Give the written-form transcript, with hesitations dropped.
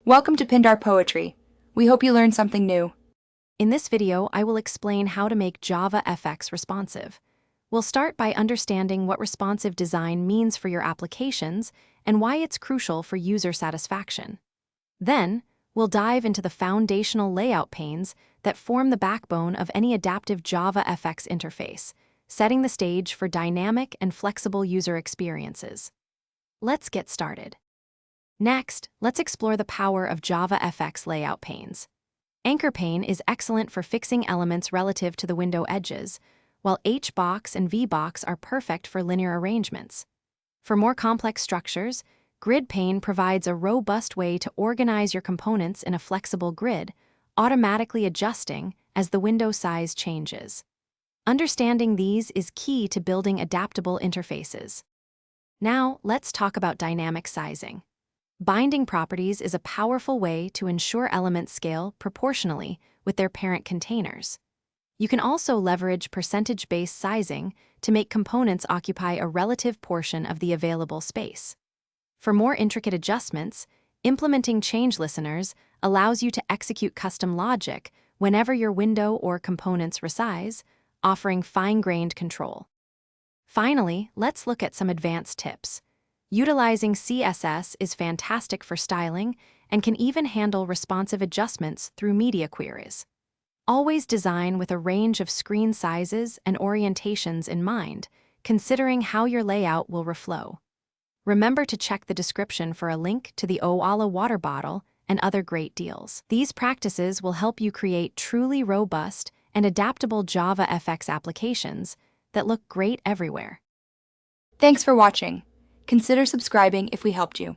Welcome to Pindar Poetry. We hope you learned something new. In this video, I will explain how to make JavaFX responsive. We'll start by understanding what responsive design means for your applications and why it's crucial for user satisfaction. Then, we'll dive into the foundational layout panes that form the backbone of any adaptive JavaFX interface, setting the stage for dynamic and flexible user experiences. Let's get started. Next, let's explore the power of JavaFX layout panes. Anchor pane is excellent for fixing elements relative to the window edges, while HBox and VBox are perfect for linear arrangements. For more complex structures, grid pane provides a robust way to organize your components in a flexible grid, automatically adjusting as the window size changes. Understanding these is key to building adaptable interfaces. Now, let's talk about dynamic sizing. Binding properties is a powerful way to ensure elements scale proportionally with their parent containers. You can also leverage percentage-based sizing to make components occupy a relative portion of the available space. For more intricate adjustments, implementing change listeners allows you to execute custom logic whenever your window or components resize, offering fine-grained control. Finally, let's look at some advanced tips. Utilizing CSS is fantastic for styling and can even handle responsive adjustments through media queries. Always design with a range of screen sizes and orientations in mind, considering how your layout will reflow. Remember to check the description for a link to the Owala water bottle and other great deals. These practices will help you create truly robust and adaptable JavaFX applications that look great everywhere. Thanks for watching. Consider subscribing if we helped you.